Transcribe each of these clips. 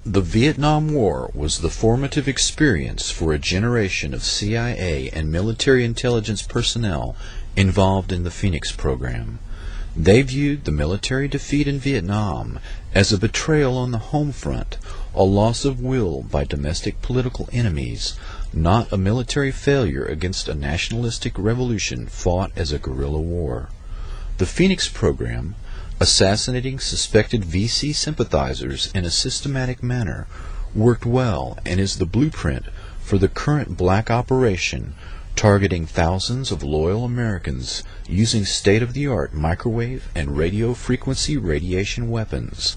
The Vietnam War was the formative experience for a generation of CIA and military intelligence personnel involved in the Phoenix program. They viewed the military defeat in Vietnam as a betrayal on the home front, a loss of will by domestic political enemies, not a military failure against a nationalistic revolution fought as a guerrilla war. The Phoenix program, assassinating suspected VC sympathizers in a systematic manner, worked well and is the blueprint for the current black operation targeting thousands of loyal Americans using state-of-the-art microwave and radio frequency radiation weapons.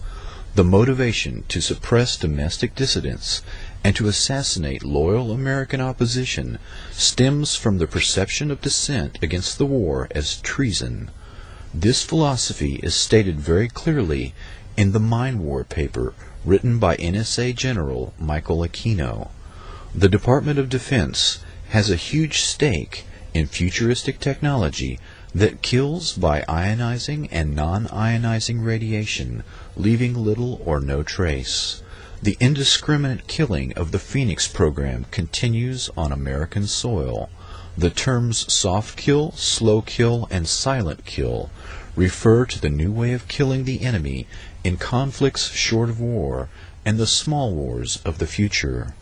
The motivation to suppress domestic dissidents and to assassinate loyal American opposition stems from the perception of dissent against the war as treason. This philosophy is stated very clearly in the Mind War paper written by NSA General Michael Aquino. The Department of Defense has a huge stake in futuristic technology that kills by ionizing and non-ionizing radiation, leaving little or no trace. The indiscriminate killing of the Phoenix program continues on American soil. The terms soft kill, slow kill, and silent kill refer to the new way of killing the enemy in conflicts short of war and the small wars of the future.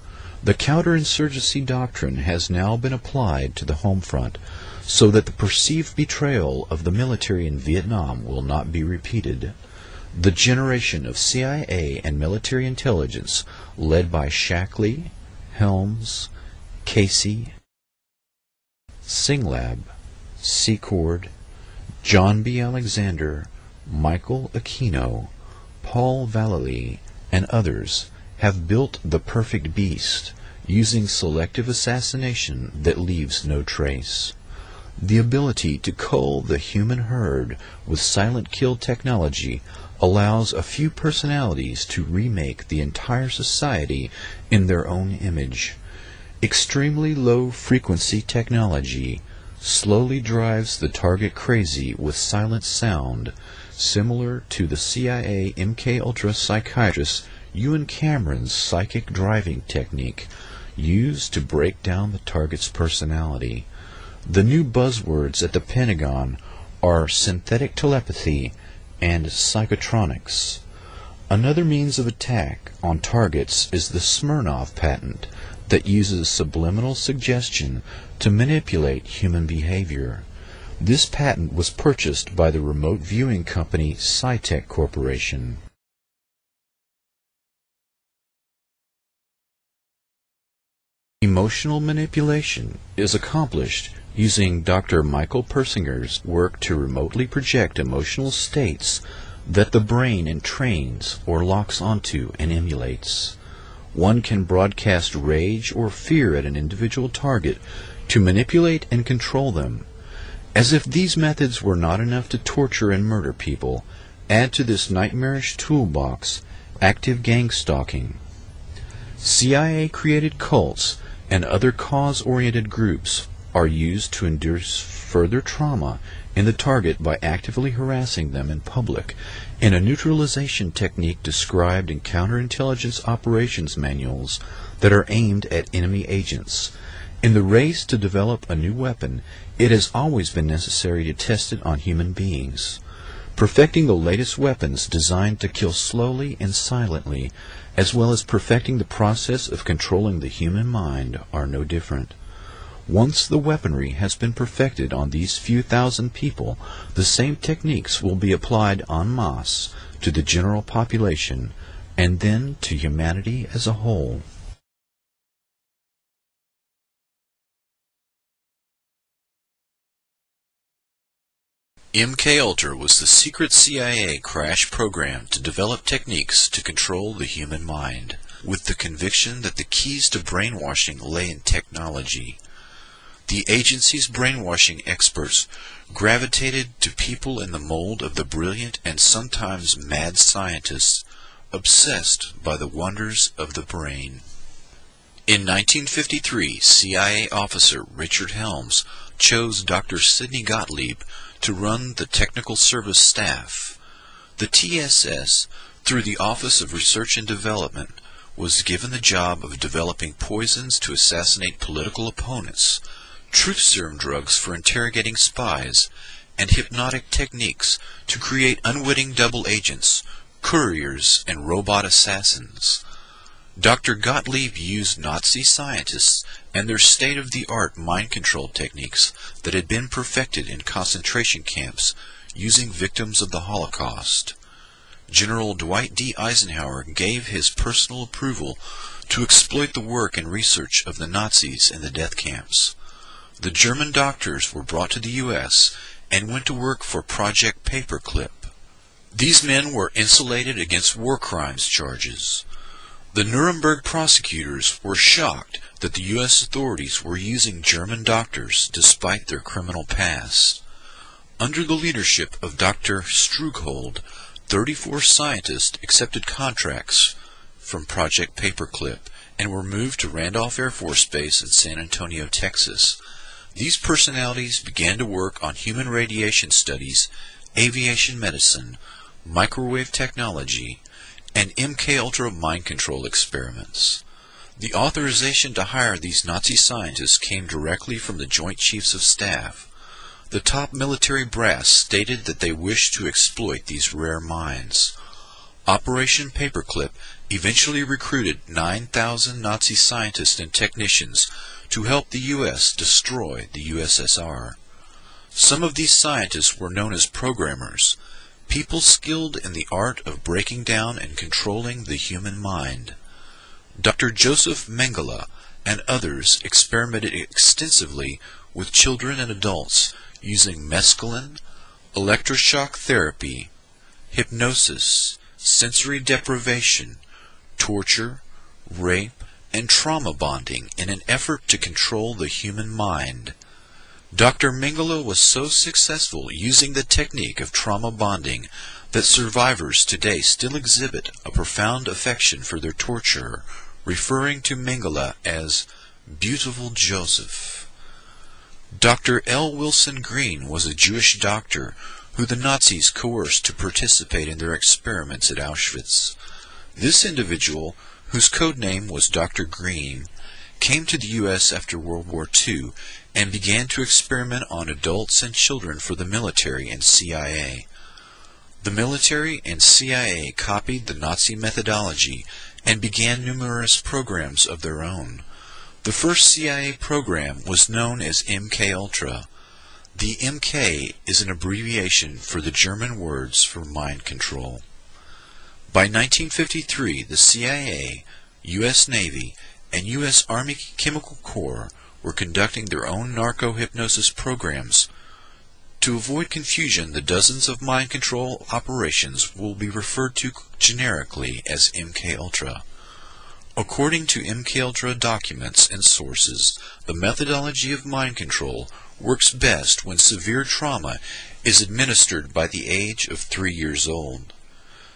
The counterinsurgency doctrine has now been applied to the home front so that the perceived betrayal of the military in Vietnam will not be repeated. The generation of CIA and military intelligence led by Shackley, Helms, Casey, Singlab, Secord, John B. Alexander, Michael Aquino, Paul Vallely, and others have built the perfect beast, using selective assassination that leaves no trace. The ability to cull the human herd with silent kill technology allows a few personalities to remake the entire society in their own image. Extremely low frequency technology slowly drives the target crazy with silent sound, similar to the CIA MKUltra psychiatrist Ewan Cameron's psychic driving technique used to break down the target's personality. The new buzzwords at the Pentagon are synthetic telepathy and psychotronics. Another means of attack on targets is the Smirnov patent that uses subliminal suggestion to manipulate human behavior. This patent was purchased by the remote viewing company Scitech Corporation. Emotional manipulation is accomplished using Dr. Michael Persinger's work to remotely project emotional states that the brain entrains or locks onto and emulates. One can broadcast rage or fear at an individual target to manipulate and control them. As if these methods were not enough to torture and murder people, add to this nightmarish toolbox active gang stalking. CIA-created cults and other cause-oriented groups are used to induce further trauma in the target by actively harassing them in public in a neutralization technique described in counterintelligence operations manuals that are aimed at enemy agents. In the race to develop a new weapon, it has always been necessary to test it on human beings. Perfecting the latest weapons designed to kill slowly and silently, as well as perfecting the process of controlling the human mind, are no different. Once the weaponry has been perfected on these few thousand people, the same techniques will be applied en masse to the general population, and then to humanity as a whole. MKUltra was the secret CIA crash program to develop techniques to control the human mind, with the conviction that the keys to brainwashing lay in technology. The agency's brainwashing experts gravitated to people in the mold of the brilliant and sometimes mad scientists obsessed by the wonders of the brain. In 1953, CIA officer Richard Helms chose Dr. Sidney Gottlieb to run the technical service staff. The TSS, through the Office of Research and Development, was given the job of developing poisons to assassinate political opponents, truth serum drugs for interrogating spies, and hypnotic techniques to create unwitting double agents, couriers, and robot assassins. Dr. Gottlieb used Nazi scientists and their state-of-the-art mind control techniques that had been perfected in concentration camps using victims of the Holocaust. General Dwight D. Eisenhower gave his personal approval to exploit the work and research of the Nazis in the death camps. The German doctors were brought to the U.S. and went to work for Project Paperclip. These men were insulated against war crimes charges. The Nuremberg prosecutors were shocked that the U.S. authorities were using German doctors despite their criminal past. Under the leadership of Dr. Strughold, 34 scientists accepted contracts from Project Paperclip and were moved to Randolph Air Force Base in San Antonio, Texas. These personalities began to work on human radiation studies, aviation medicine, microwave technology, and MKUltra mind control experiments. The authorization to hire these Nazi scientists came directly from the Joint Chiefs of Staff. The top military brass stated that they wished to exploit these rare minds. Operation Paperclip eventually recruited 9,000 Nazi scientists and technicians to help the U.S. destroy the USSR. Some of these scientists were known as programmers, people skilled in the art of breaking down and controlling the human mind. Dr. Joseph Mengele and others experimented extensively with children and adults using mescaline, electroshock therapy, hypnosis, sensory deprivation, torture, rape, and trauma bonding in an effort to control the human mind. Dr. Mengele was so successful using the technique of trauma bonding that survivors today still exhibit a profound affection for their torturer, referring to Mengele as Beautiful Joseph. Dr. L. Wilson Green was a Jewish doctor who the Nazis coerced to participate in their experiments at Auschwitz. This individual, whose code name was Dr. Green, came to the U.S. after World War II and began to experiment on adults and children for the military and CIA. The military and CIA copied the Nazi methodology and began numerous programs of their own. The first CIA program was known as MKUltra. The MK is an abbreviation for the German words for mind control. By 1953, the CIA, U.S. Navy, and U.S. Army Chemical Corps were conducting their own narco-hypnosis programs. To avoid confusion, the dozens of mind control operations will be referred to generically as MKUltra. According to MKUltra documents and sources, the methodology of mind control works best when severe trauma is administered by the age of 3 years old.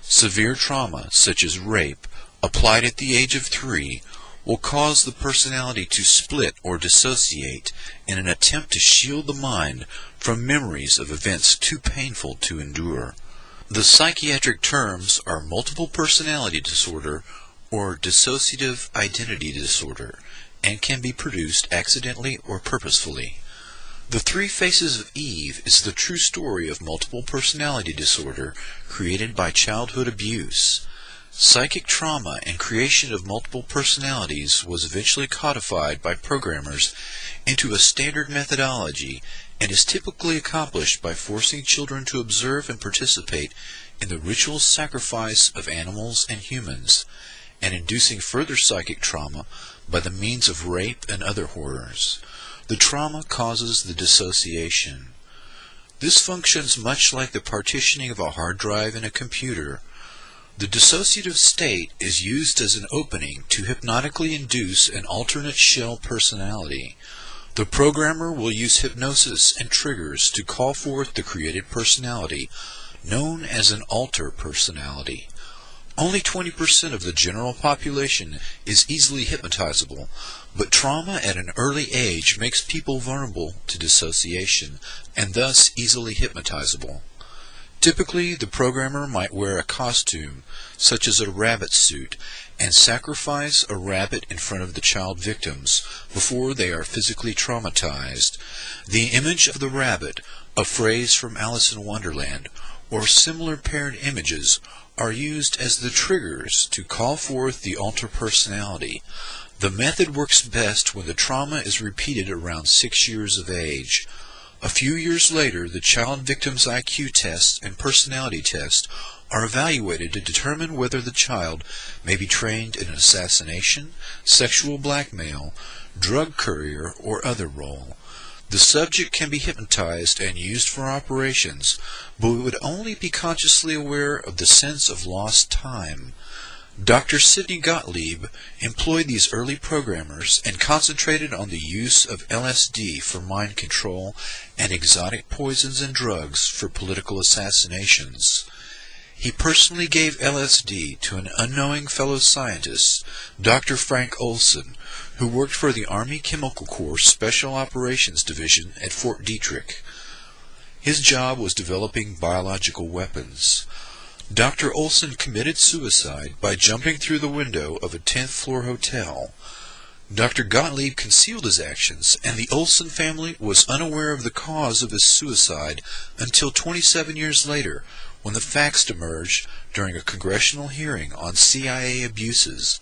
Severe trauma, such as rape, applied at the age of 3, will cause the personality to split or dissociate in an attempt to shield the mind from memories of events too painful to endure. The psychiatric terms are multiple personality disorder or dissociative identity disorder, and can be produced accidentally or purposefully. The Three Faces of Eve is the true story of multiple personality disorder created by childhood abuse. Psychic trauma and creation of multiple personalities was eventually codified by programmers into a standard methodology and is typically accomplished by forcing children to observe and participate in the ritual sacrifice of animals and humans, and inducing further psychic trauma by the means of rape and other horrors. The trauma causes the dissociation. This functions much like the partitioning of a hard drive in a computer. The dissociative state is used as an opening to hypnotically induce an alternate shell personality. The programmer will use hypnosis and triggers to call forth the created personality, known as an alter personality. Only 20% of the general population is easily hypnotizable, but trauma at an early age makes people vulnerable to dissociation, and thus easily hypnotizable. Typically, the programmer might wear a costume, such as a rabbit suit, and sacrifice a rabbit in front of the child victims before they are physically traumatized. The image of the rabbit, a phrase from Alice in Wonderland, or similar paired images are used as the triggers to call forth the alter personality. The method works best when the trauma is repeated around 6 years of age. A few years later, the child victim's IQ test and personality test are evaluated to determine whether the child may be trained in assassination, sexual blackmail, drug courier, or other role. The subject can be hypnotized and used for operations, but would only be consciously aware of the sense of lost time. Dr. Sidney Gottlieb employed these early programmers and concentrated on the use of LSD for mind control and exotic poisons and drugs for political assassinations. He personally gave LSD to an unknowing fellow scientist, Dr. Frank Olson, who worked for the Army Chemical Corps Special Operations Division at Fort Detrick. His job was developing biological weapons. Dr. Olson committed suicide by jumping through the window of a 10th floor hotel. Dr. Gottlieb concealed his actions, and the Olson family was unaware of the cause of his suicide until 27 years later, when the facts emerged during a congressional hearing on CIA abuses.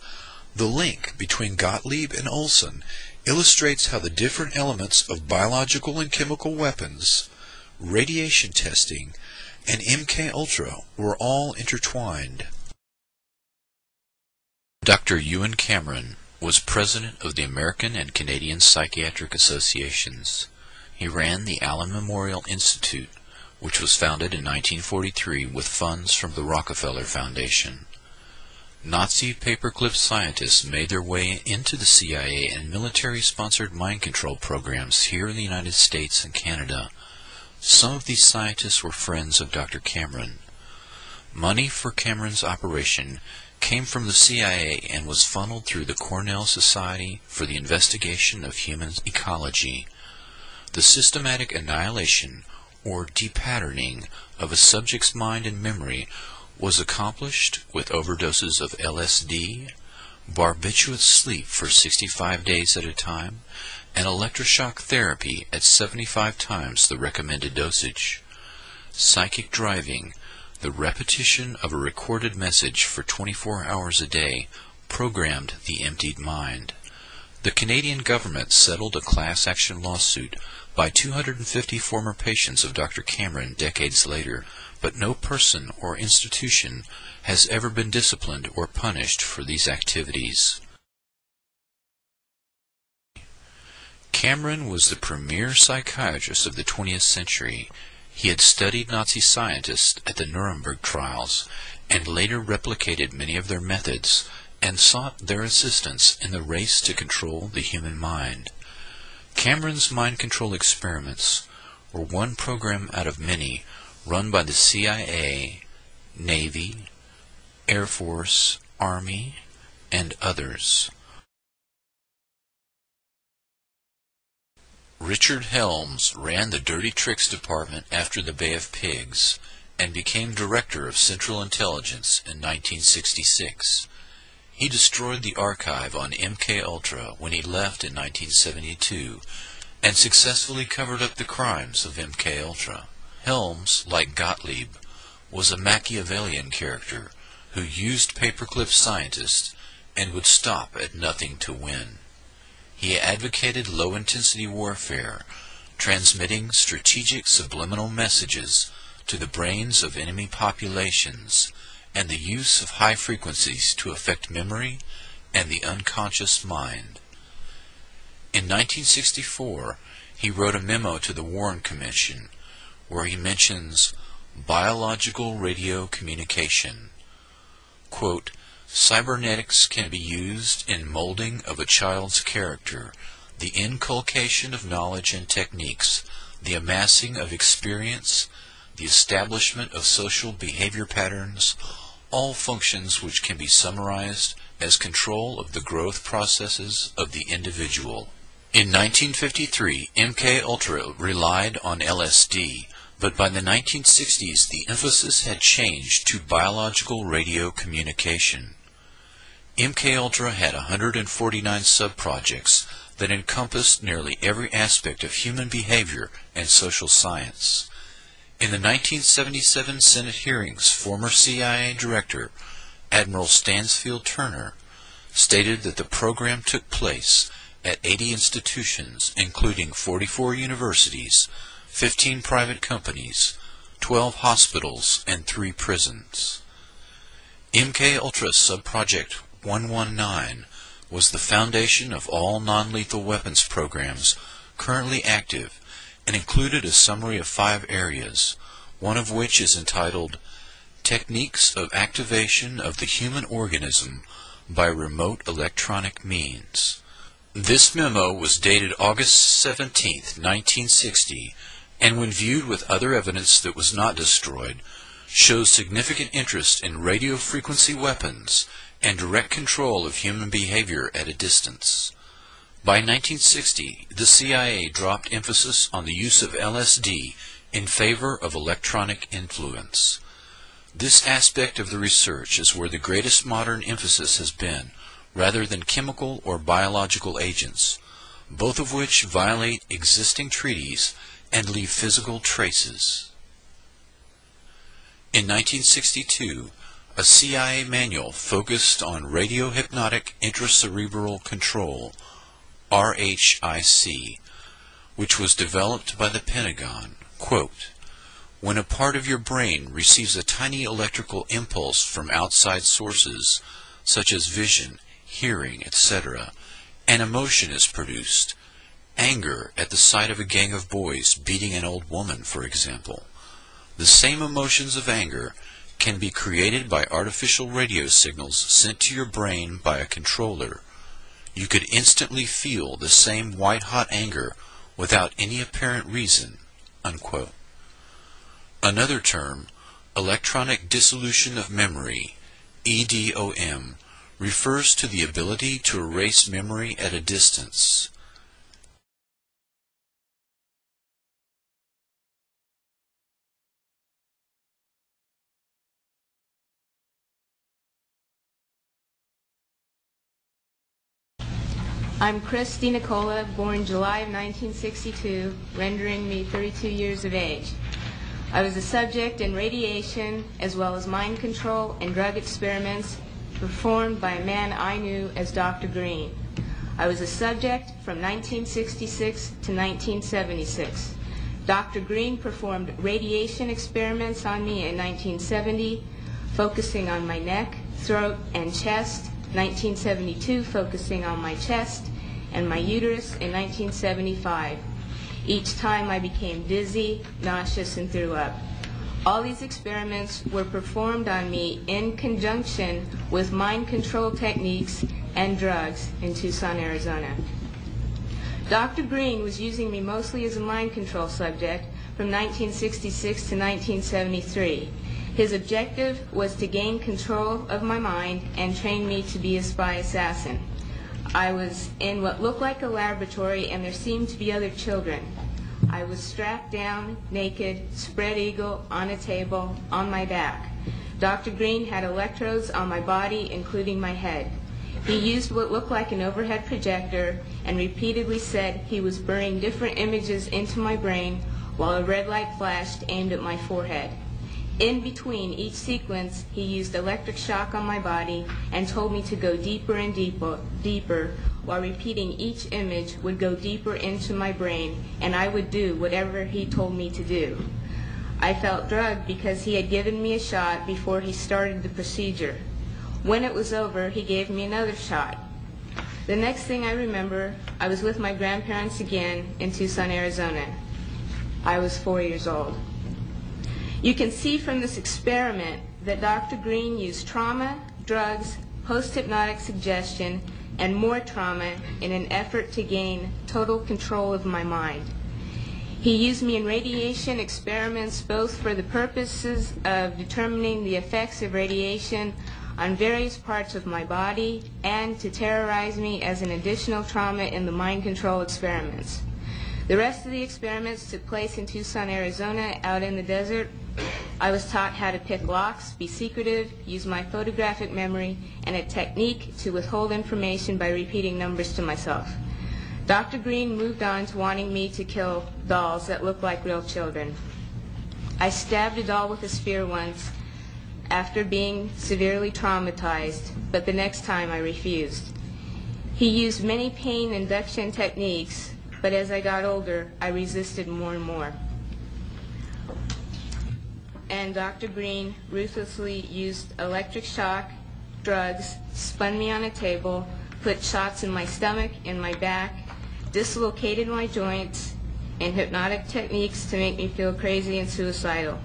The link between Gottlieb and Olson illustrates how the different elements of biological and chemical weapons, radiation testing, and MKUltra were all intertwined. Dr. Ewan Cameron was president of the American and Canadian Psychiatric Associations. He ran the Allen Memorial Institute, which was founded in 1943 with funds from the Rockefeller Foundation. Nazi paperclip scientists made their way into the CIA and military-sponsored mind control programs here in the United States and Canada. Some of these scientists were friends of Dr. Cameron. Money for Cameron's operation came from the CIA and was funneled through the Cornell Society for the Investigation of Human Ecology. The systematic annihilation or depatterning of a subject's mind and memory was accomplished with overdoses of LSD, barbiturate sleep for 65 days at a time, and electroshock therapy at 75 times the recommended dosage. Psychic driving, the repetition of a recorded message for 24 hours a day, programmed the emptied mind. The Canadian government settled a class action lawsuit by 250 former patients of Dr. Cameron decades later, but no person or institution has ever been disciplined or punished for these activities. Cameron was the premier psychiatrist of the 20th century. He had studied Nazi scientists at the Nuremberg trials and later replicated many of their methods and sought their assistance in the race to control the human mind. Cameron's mind control experiments were one program out of many run by the CIA, Navy, Air Force, Army, and others. Richard Helms ran the Dirty Tricks Department after the Bay of Pigs and became Director of Central Intelligence in 1966. He destroyed the archive on MKUltra when he left in 1972 and successfully covered up the crimes of MKUltra. Helms, like Gottlieb, was a Machiavellian character who used paperclip scientists and would stop at nothing to win. He advocated low-intensity warfare, transmitting strategic subliminal messages to the brains of enemy populations, and the use of high frequencies to affect memory and the unconscious mind. In 1964, he wrote a memo to the Warren Commission where he mentions biological radio communication. Quote, "Cybernetics can be used in molding of a child's character, the inculcation of knowledge and techniques, the amassing of experience, the establishment of social behavior patterns, all functions which can be summarized as control of the growth processes of the individual." In 1953, MKUltra relied on LSD, But by the 1960s, the emphasis had changed to biological radio communication. MKUltra had 149 sub-projects that encompassed nearly every aspect of human behavior and social science. In the 1977 Senate hearings, former CIA Director Admiral Stansfield Turner stated that the program took place at 80 institutions, including 44 universities, 15 private companies, 12 hospitals, and 3 prisons. MKUltra Subproject 119 was the foundation of all non-lethal weapons programs currently active and included a summary of 5 areas, one of which is entitled Techniques of Activation of the Human Organism by Remote Electronic Means. This memo was dated August 17, 1960, and when viewed with other evidence that was not destroyed, shows significant interest in radio frequency weapons and direct control of human behavior at a distance. By 1960, the CIA dropped emphasis on the use of LSD in favor of electronic influence. This aspect of the research is where the greatest modern emphasis has been, rather than chemical or biological agents, both of which violate existing treaties and leave physical traces. In 1962, a CIA manual focused on radiohypnotic intracerebral control, RHIC, which was developed by the Pentagon, quote, "When a part of your brain receives a tiny electrical impulse from outside sources, such as vision, hearing, etc., an emotion is produced. Anger at the sight of a gang of boys beating an old woman, for example. The same emotions of anger can be created by artificial radio signals sent to your brain by a controller. You could instantly feel the same white-hot anger without any apparent reason," unquote. Another term, electronic dissolution of memory, EDOM, refers to the ability to erase memory at a distance. I'm Christy Nicola, born July of 1962, rendering me 32 years of age. I was a subject in radiation as well as mind control and drug experiments performed by a man I knew as Dr. Green. I was a subject from 1966 to 1976. Dr. Green performed radiation experiments on me in 1970, focusing on my neck, throat, and chest, 1972 focusing on my chest and my uterus in 1975. Each time I became dizzy, nauseous, and threw up. All these experiments were performed on me in conjunction with mind control techniques and drugs in Tucson, Arizona. Dr. Green was using me mostly as a mind control subject from 1966 to 1973. His objective was to gain control of my mind and train me to be a spy assassin. I was in what looked like a laboratory, and there seemed to be other children. I was strapped down, naked, spread eagle, on a table, on my back. Dr. Green had electrodes on my body, including my head. He used what looked like an overhead projector and repeatedly said he was burning different images into my brain while a red light flashed aimed at my forehead. In between each sequence, he used electric shock on my body and told me to go deeper and deeper, while repeating each image would go deeper into my brain, and I would do whatever he told me to do. I felt drugged because he had given me a shot before he started the procedure. When it was over, he gave me another shot. The next thing I remember, I was with my grandparents again in Tucson, Arizona. I was 4 years old. You can see from this experiment that Dr. Green used trauma, drugs, post-hypnotic suggestion, and more trauma in an effort to gain total control of my mind. He used me in radiation experiments both for the purposes of determining the effects of radiation on various parts of my body and to terrorize me as an additional trauma in the mind control experiments. The rest of the experiments took place in Tucson, Arizona, out in the desert. I was taught how to pick locks, be secretive, use my photographic memory, and a technique to withhold information by repeating numbers to myself. Dr. Green moved on to wanting me to kill dolls that looked like real children. I stabbed a doll with a spear once after being severely traumatized, but the next time I refused. He used many pain induction techniques, but as I got older, I resisted more and more. And Dr. Green ruthlessly used electric shock, drugs, spun me on a table, put shots in my stomach, in my back, dislocated my joints, and hypnotic techniques to make me feel crazy and suicidal.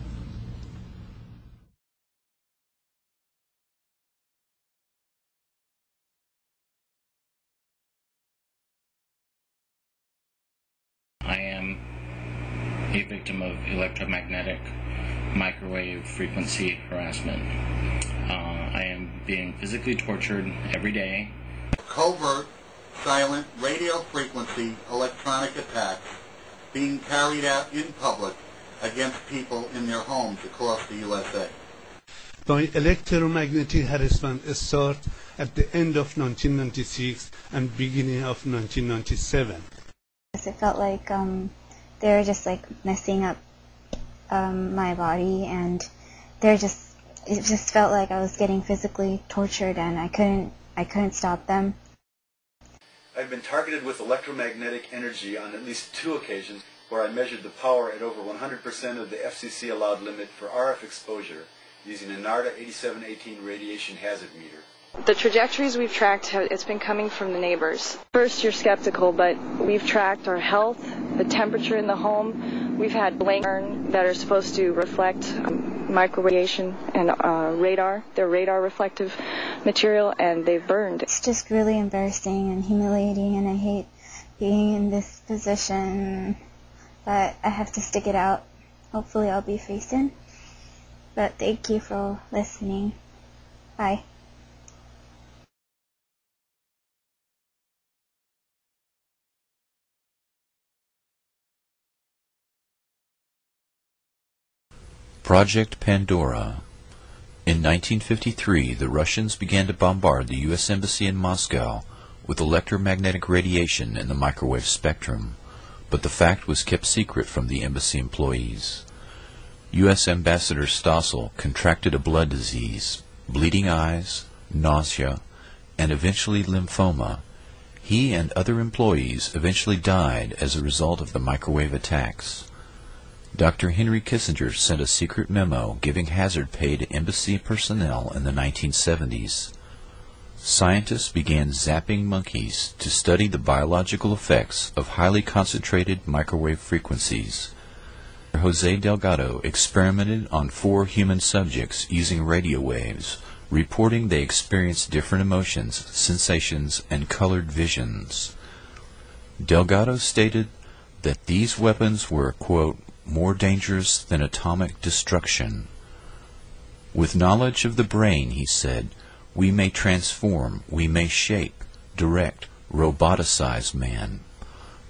I am a victim of electromagnetic microwave frequency harassment. I am being physically tortured every day. Covert, silent radio frequency electronic attacks being carried out in public against people in their homes across the USA. The electromagnetic harassment started at the end of 1996 and beginning of 1997. It felt like they were just like messing up my body, and it just felt like I was getting physically tortured, and I couldn't stop them. I've been targeted with electromagnetic energy on at least 2 occasions where I measured the power at over 100% of the FCC allowed limit for RF exposure using a NARDA 8718 radiation hazard meter. The trajectories we've tracked, it's been coming from the neighbors. First, you're skeptical, but we've tracked our health, the temperature in the home. We've had blinkers that are supposed to reflect microradiation and radar. They're radar reflective material, and they've burned. It's just really embarrassing and humiliating, and I hate being in this position, but I have to stick it out. Hopefully I'll be facing. But thank you for listening. Bye. Project Pandora. In 1953, the Russians began to bombard the U.S. Embassy in Moscow with electromagnetic radiation in the microwave spectrum, but the fact was kept secret from the embassy employees. U.S. Ambassador Stossel contracted a blood disease, bleeding eyes, nausea, and eventually lymphoma. He and other employees eventually died as a result of the microwave attacks. Dr. Henry Kissinger sent a secret memo giving hazard pay to embassy personnel in the 1970s. Scientists began zapping monkeys to study the biological effects of highly concentrated microwave frequencies. Jose Delgado experimented on 4 human subjects using radio waves, reporting they experienced different emotions, sensations, and colored visions. Delgado stated that these weapons were, quote, more dangerous than atomic destruction. With knowledge of the brain, he said, we may transform, we may shape, direct, roboticize man.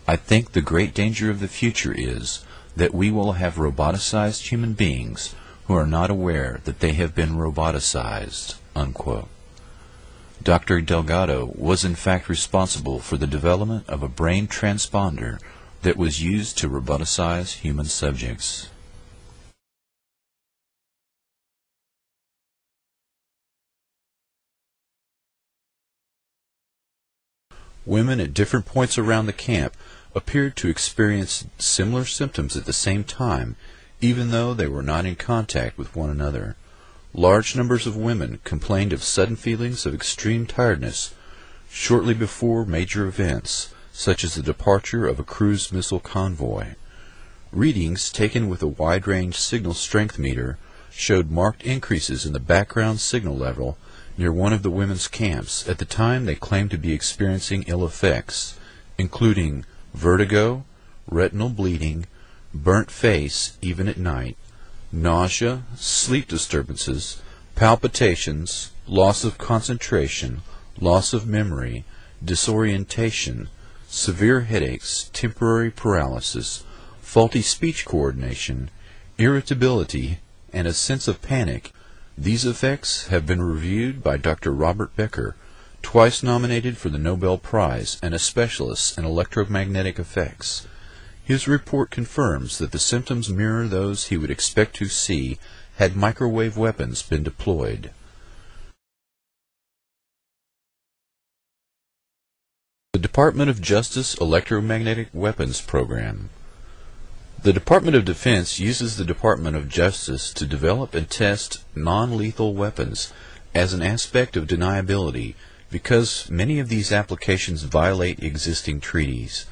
I think the great danger of the future is that we will have roboticized human beings who are not aware that they have been roboticized, unquote. Dr. Delgado was in fact responsible for the development of a brain transponder that was used to roboticize human subjects. Women at different points around the camp appeared to experience similar symptoms at the same time, even though they were not in contact with one another. Large numbers of women complained of sudden feelings of extreme tiredness shortly before major events, such as the departure of a cruise missile convoy. Readings taken with a wide-range signal strength meter showed marked increases in the background signal level near one of the women's camps at the time they claimed to be experiencing ill effects, including vertigo, retinal bleeding, burnt face even at night, nausea, sleep disturbances, palpitations, loss of concentration, loss of memory, disorientation, severe headaches, temporary paralysis, faulty speech coordination, irritability, and a sense of panic. These effects have been reviewed by Dr. Robert Becker, twice nominated for the Nobel Prize and a specialist in electromagnetic effects. His report confirms that the symptoms mirror those he would expect to see had microwave weapons been deployed. The Department of Justice Electromagnetic Weapons Program. The Department of Defense uses the Department of Justice to develop and test non-lethal weapons as an aspect of deniability because many of these applications violate existing treaties.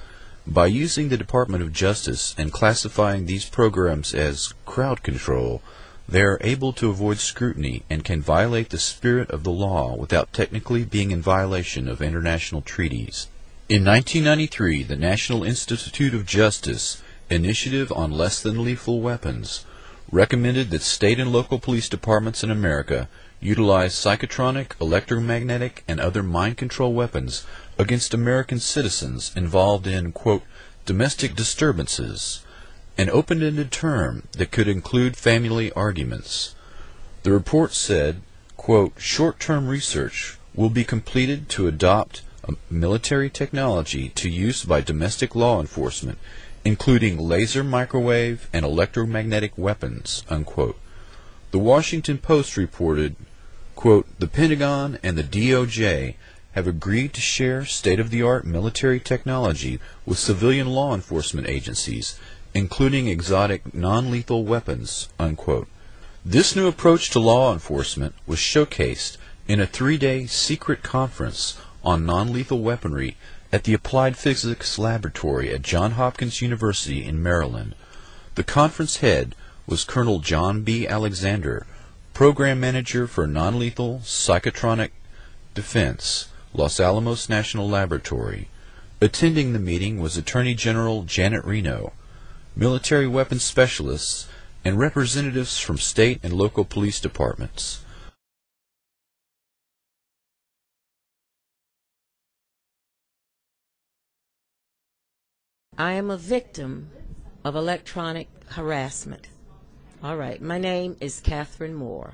By using the Department of Justice and classifying these programs as crowd control, they are able to avoid scrutiny and can violate the spirit of the law without technically being in violation of international treaties. In 1993, the National Institute of Justice Initiative on Less Than Lethal Weapons recommended that state and local police departments in America utilize psychotronic, electromagnetic, and other mind control weapons against American citizens involved in, quote, domestic disturbances, an open-ended term that could include family arguments. The report said, quote, short-term research will be completed to adopt military technology to use by domestic law enforcement, including laser, microwave, and electromagnetic weapons, unquote. The Washington Post reported, quote, the Pentagon and the DOJ have agreed to share state-of-the-art military technology with civilian law enforcement agencies, including exotic non-lethal weapons, unquote. This new approach to law enforcement was showcased in a 3-day secret conference on non-lethal weaponry at the Applied Physics Laboratory at Johns Hopkins University in Maryland. The conference head was Colonel John B. Alexander, Program Manager for Non-Lethal Psychotronic Defense, Los Alamos National Laboratory. Attending the meeting was Attorney General Janet Reno, military weapons specialists, and representatives from state and local police departments. I am a victim of electronic harassment. All right, my name is Catherine Moore.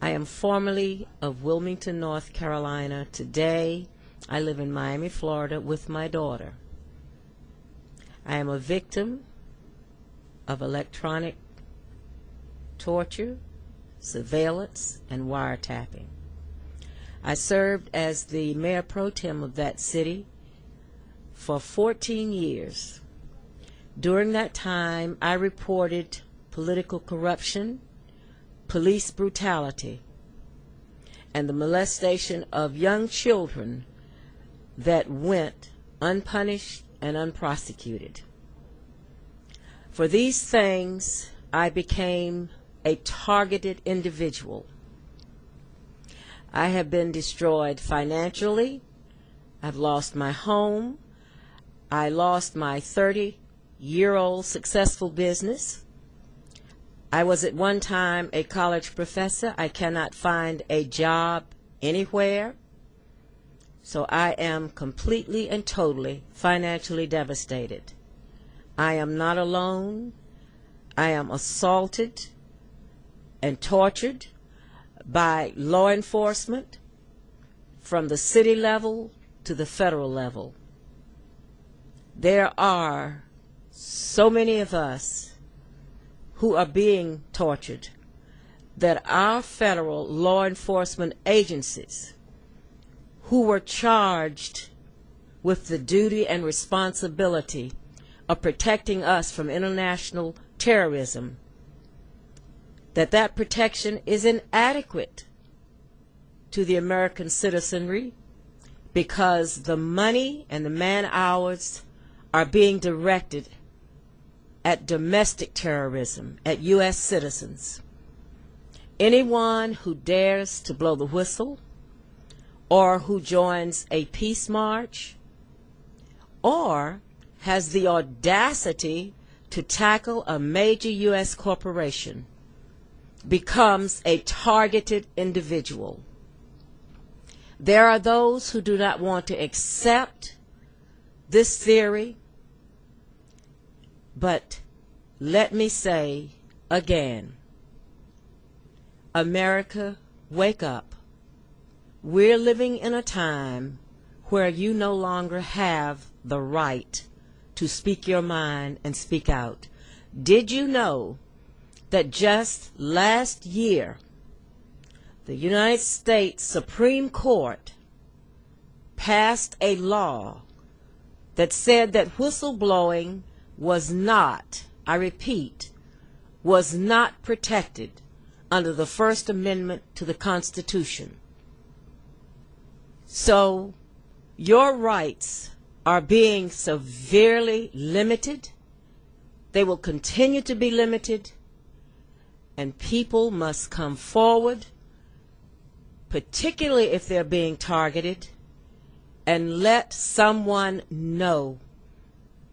I am formerly of Wilmington, North Carolina. Today, I live in Miami, Florida with my daughter. I am a victim of electronic torture, surveillance, and wiretapping. I served as the mayor pro tem of that city for 14 years. During that time, I reported political corruption, police brutality, and the molestation of young children that went unpunished and unprosecuted. For these things, I became a targeted individual. I have been destroyed financially. I've lost my home. I lost my 30-year-old successful business. I was at one time a college professor. I cannot find a job anywhere. So I am completely and totally financially devastated. I am not alone. I am assaulted and tortured by law enforcement from the city level to the federal level. There are so many of us who are being tortured that our federal law enforcement agencies who were charged with the duty and responsibility of protecting us from international terrorism, that protection is inadequate to the American citizenry because the money and the man-hours are being directed at domestic terrorism, at U.S. citizens. Anyone who dares to blow the whistle or who joins a peace march or has the audacity to tackle a major U.S. corporation becomes a targeted individual. There are those who do not want to accept this theory, but let me say again, America, wake up. We're living in a time where you no longer have the right to speak your mind and speak out. Did you know that just last year, the United States Supreme Court passed a law that said that whistleblowing was not, I repeat, was not protected under the First Amendment to the Constitution. So your rights are being severely limited. They will continue to be limited, and people must come forward, particularly if they're being targeted, and let someone know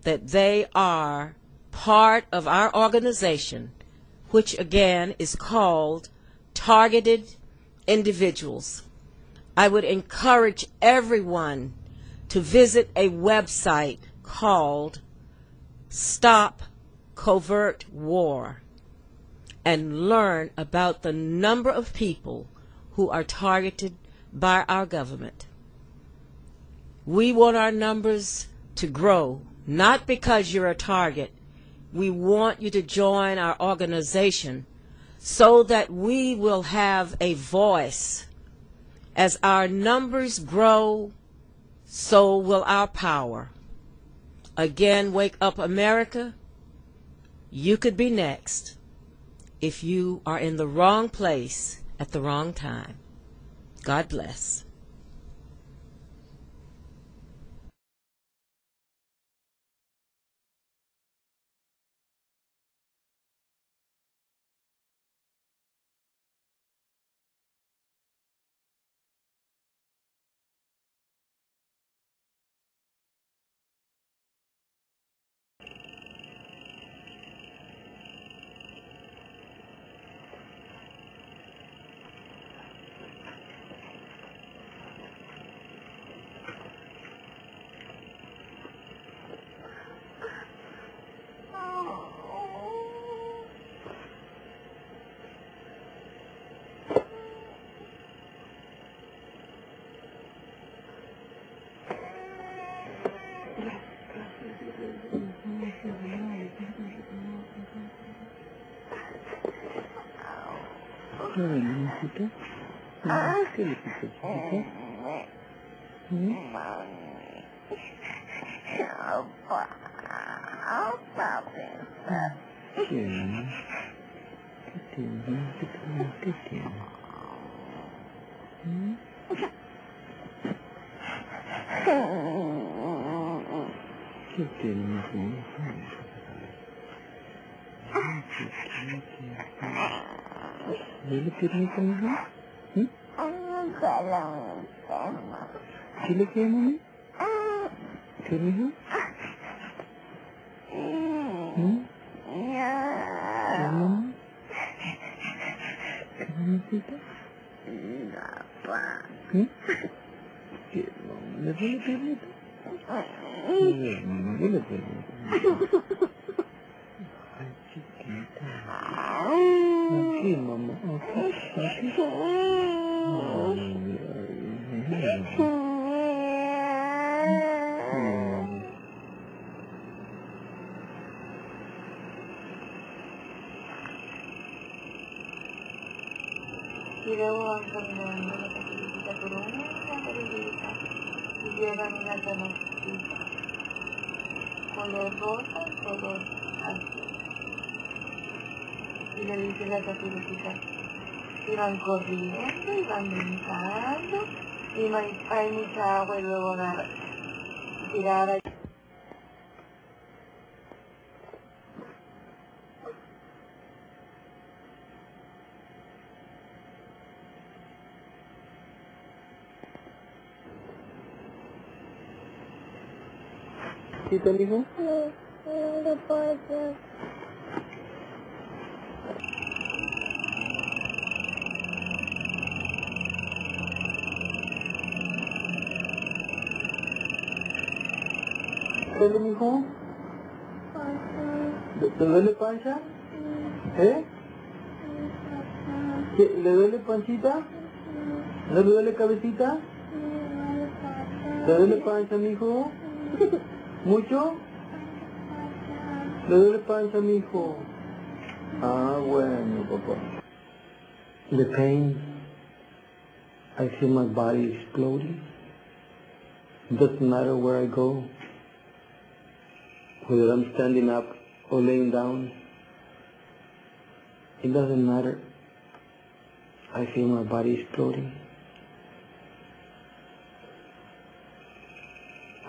that they are part of our organization, which again is called Targeted Individuals. I would encourage everyone to visit a website called Stop Covert War and learn about the number of people who are targeted by our government. We want our numbers to grow, not because you're a target. We want you to join our organization so that we will have a voice. As our numbers grow, so will our power. Again, wake up, America. You could be next if you are in the wrong place at the wrong time. God bless. Y luego van caminando la caperucita por una caperucita y llegan una canastita, color rosa y color azul. Y le dice la caperucita, y van corriendo y van brincando, y hay mucha agua y luego van a tirar ahí. ¿Sí te dijo? No, no puedo. duele, mijo? ¿Te duele pancha? ¿Eh? ¿Le duele pancita? ¿No le duele cabecita? ¿Le duele pancha, mijo? ¿Mucho? ¿Le duele pancha, mijo? Ah, bueno, papá. The pain, I feel my body exploding. It doesn't matter where I go, whether I'm standing up or laying down. It doesn't matter. I feel my body exploding.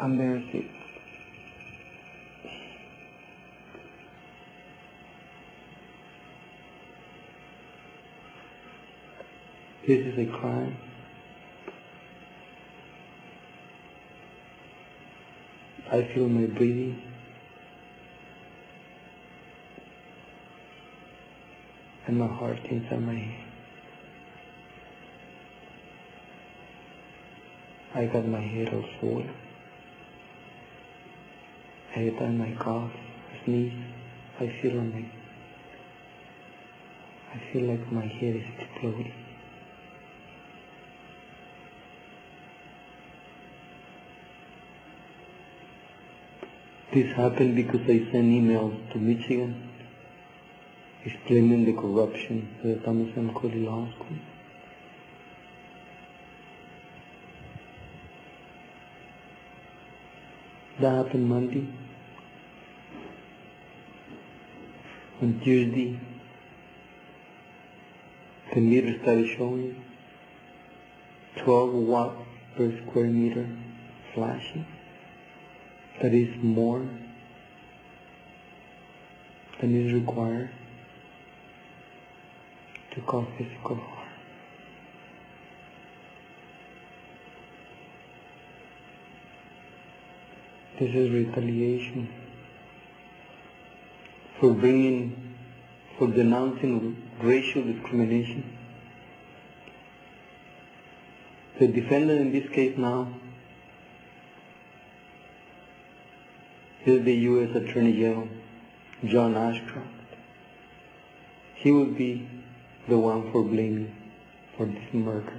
I'm very sick. This is a crime. I feel my breathing. And my heart inside my head. I got my head all swollen. Every time I cough, sneeze, I feel like my head is exploding. This happened because I sent emails to Michigan explaining the corruption of the Thomas M. Cody Law School. That happened Monday. On Tuesday, the meter started showing 12 watts per square meter flashing. That is more than is required to cause physical harm. This is retaliation for denouncing racial discrimination. The defendant in this case now is the U.S. Attorney General, John Ashcroft. He will be the one for blaming for this murder.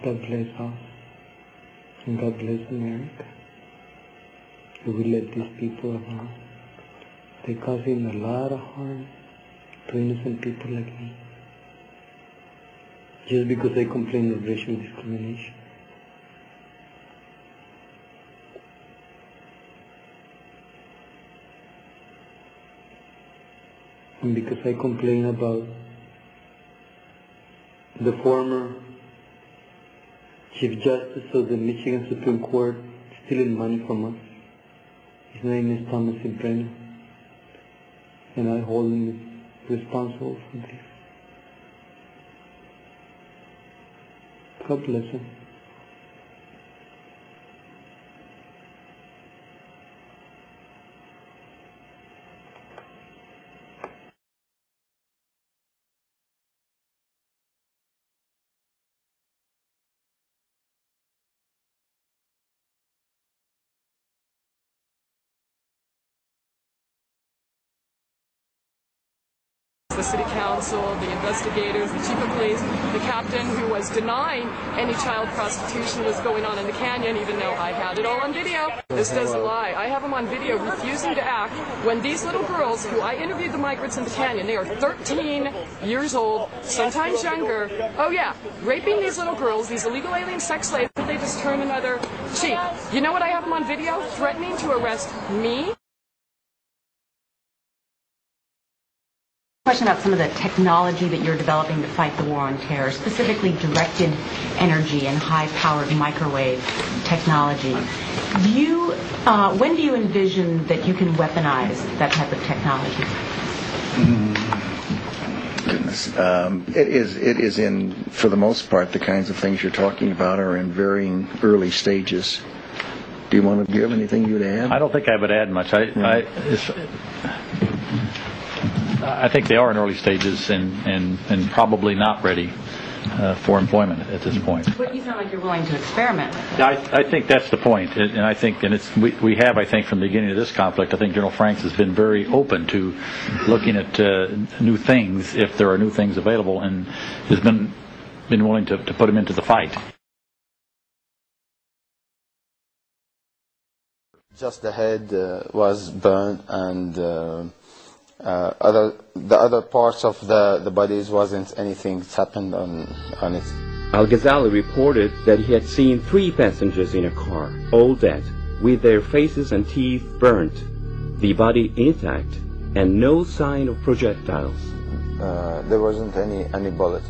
God bless us, and God bless America. We will let these people alone. They're causing a lot of harm to innocent people like me, just because I complain of racial discrimination. And because I complain about the former Chief Justice of the Michigan Supreme Court stealing money from us. His name is Thomas C. Brennan, and I hold him responsible for this. God bless him. The city council, the investigators, the chief of police, the captain who was denying any child prostitution was going on in the canyon, even though I had it all on video. This doesn't lie. I have them on video refusing to act when these little girls, who I interviewed the migrants in the canyon, they are 13 years old, sometimes younger. Oh yeah, raping these little girls, these illegal alien sex slaves, they just turn another cheek. You know what I have them on video? Threatening to arrest me. Question about some of the technology that you're developing to fight the war on terror, specifically directed energy and high-powered microwave technology. When do you envision that you can weaponize that type of technology? Goodness, it is in, for the most part, the kinds of things you're talking about are in varying early stages. Do you want to give anything you'd add? I don't think I would add much. I think they are in early stages and probably not ready for employment at this point. But you sound like you're willing to experiment with it. I think that's the point, and I think, and it's we have, I think, from the beginning of this conflict, I think General Franks has been very open to looking at new things if there are new things available, and has been willing to put them into the fight. Just the head was burned, and the other parts of the bodies wasn't anything that happened on it. Al-Ghazali reported that he had seen 3 passengers in a car, all dead, with their faces and teeth burnt, the body intact, and no sign of projectiles. There wasn't any bullet.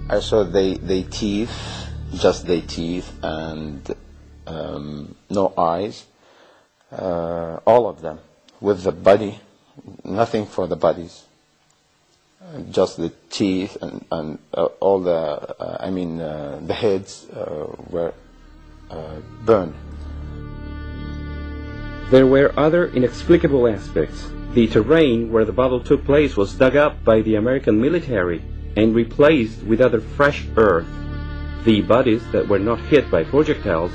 I saw the teeth, just the teeth, and no eyes. All of them, with the body, nothing for the bodies, just the teeth and all the, the heads were burned. There were other inexplicable aspects. The terrain where the battle took place was dug up by the American military and replaced with other fresh earth. The bodies that were not hit by projectiles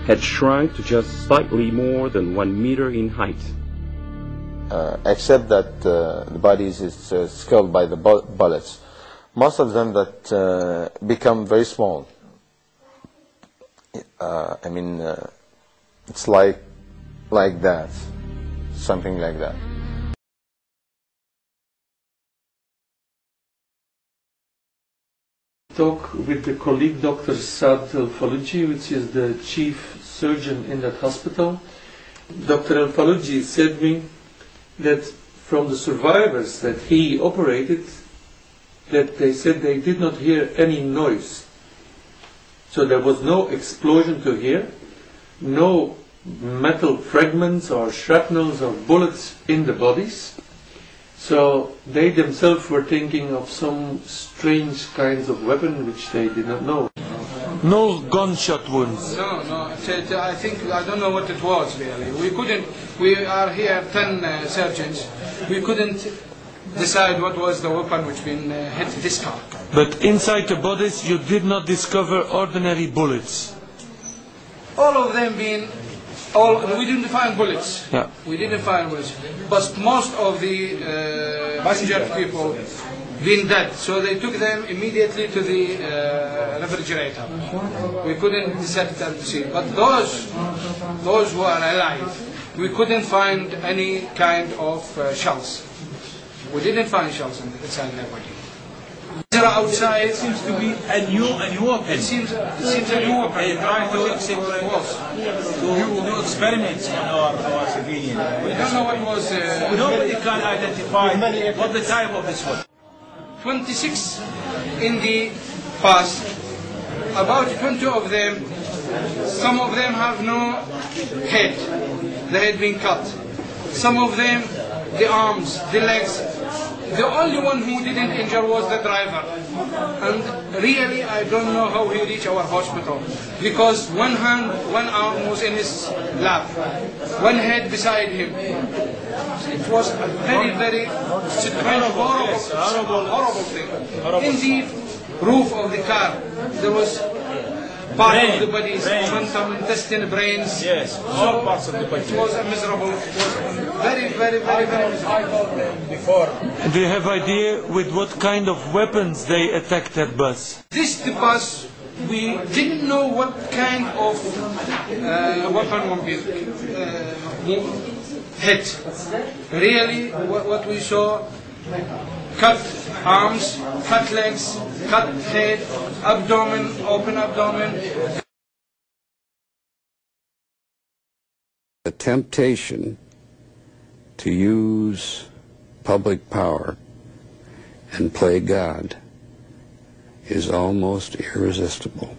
had shrunk to just slightly more than 1 meter in height. Except that the bodies is killed by the bullets. Most of them that become very small. It's like that, something like that. Talk with the colleague Dr. Saad Al-Faluji, which is the chief surgeon in that hospital. Dr. Al-Faluji said me that from the survivors that he operated, that they said they did not hear any noise. So there was no explosion to hear, no metal fragments or shrapnels or bullets in the bodies. So they themselves were thinking of some strange kinds of weapon which they did not know. No gunshot wounds. No. I think, I don't know what it was really. We are here 10 surgeons. We couldn't decide what was the weapon which been hit this car. But inside the bodies you did not discover ordinary bullets. All of them being, we didn't find bullets. Yeah. We didn't find bullets. But most of the injured people been dead, so they took them immediately to the refrigerator. We couldn't dissect them to see. But those who are alive, we couldn't find any kind of shells. We didn't find shells inside their body. Outside, it seems to be a new weapon. It seems a new weapon. They try to do experiments on our civilians. We don't know what was. Nobody can identify what the type of this was. 26 in the past. About 20 of them. Some of them have no head. The head being cut. Some of them, the arms, the legs. The only one who didn't injure was the driver. And really, I don't know how he reached our hospital. Because one hand, one arm was in his lap. One head beside him. It was a very, very strange, horrible thing. In the roof of the car, there was part of the body, mental, intestine, brains. Yes, all parts of the body. It was a miserable, it was very, very, very, very miserable. Before. Do you have idea with what kind of weapons they attacked that bus? The bus, we didn't know what kind of weapon would be hit. Really, what we saw, cut arms, cut legs, cut head, abdomen, open abdomen. The temptation to use public power and play God is almost irresistible.